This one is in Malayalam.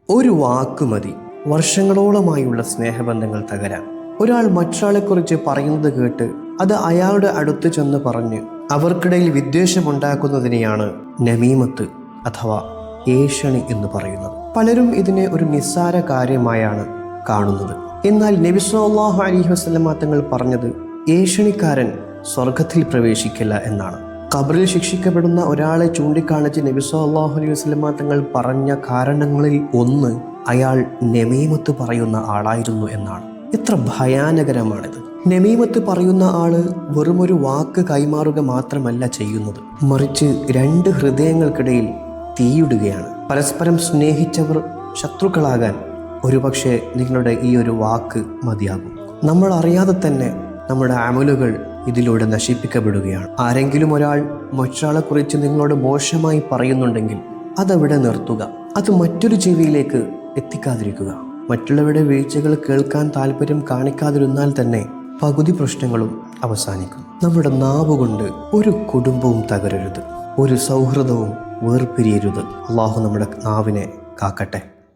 ഒരു വാക്ക് മതി വർഷങ്ങളോളമായുള്ള സ്നേഹബന്ധങ്ങൾ തകരാൻ. ഒരാൾ മറ്റൊരാളെക്കുറിച്ച് പറയുന്നത് കേട്ട് അത് അയാളുടെ അടുത്ത് ചെന്ന് പറഞ്ഞ് അവർക്കിടയിൽ വിദ്വേഷമുണ്ടാക്കുന്നതിനെയാണ് നമീമത്ത് അഥവാ ഏഷണി എന്ന് പറയുന്നത്. പലരും ഇതിനെ ഒരു നിസ്സാര കാര്യമായാണ് കാണുന്നത്. എന്നാൽ നബി സല്ലല്ലാഹു അലൈഹി വസല്ലം തങ്ങൾ പറഞ്ഞത് ഏഷണിക്കാരൻ സ്വർഗത്തിൽ പ്രവേശിക്കില്ല എന്നാണ്. ഖബറിൽ ശിക്ഷിക്കപ്പെടുന്ന ഒരാളെ ചൂണ്ടിക്കാണിച്ച് നബി സല്ലല്ലാഹു അലൈഹി വസല്ലം തങ്ങൾ പറഞ്ഞ കാരണങ്ങളിൽ ഒന്ന് അയാൾ നമീമത്ത് പറയുന്ന ആളായിരുന്നു എന്നാണ്. എത്ര ഭയാനകരമാണിത്! നമീമത്ത് പറയുന്ന ആള് വെറുമൊരു വാക്ക് കൈമാറുക മാത്രമല്ല ചെയ്യുന്നത്, മറിച്ച് രണ്ട് ഹൃദയങ്ങൾക്കിടയിൽ തീയിടുകയാണ്. പരസ്പരം സ്നേഹിച്ചവർ ശത്രുക്കളാകാൻ ഒരുപക്ഷെ നിങ്ങളുടെ ഈ ഒരു വാക്ക് മതിയാകും. നമ്മൾ അറിയാതെ തന്നെ നമ്മുടെ അമലുകൾ ഇതിലൂടെ നശിപ്പിക്കപ്പെടുകയാണ്. ആരെങ്കിലും ഒരാൾ മറ്റൊരാളെക്കുറിച്ച് നിങ്ങളോട് മോശമായി പറയുന്നുണ്ടെങ്കിൽ അതവിടെ നിർത്തുക. അത് മറ്റൊരു ജീവിയിലേക്ക് എത്തിക്കാതിരിക്കുക. മറ്റുള്ളവരുടെ വീഴ്ചകൾ കേൾക്കാൻ താല്പര്യം കാണിക്കാതിരുന്നാൽ തന്നെ പകുതി പ്രശ്നങ്ങളും അവസാനിക്കും. നമ്മുടെ നാവ് കൊണ്ട് ഒരു കുടുംബവും തകരരുത്, ഒരു സൗഹൃദവും വേർപിരിയരുത്. അള്ളാഹു നമ്മുടെ നാവിനെ കാക്കട്ടെ.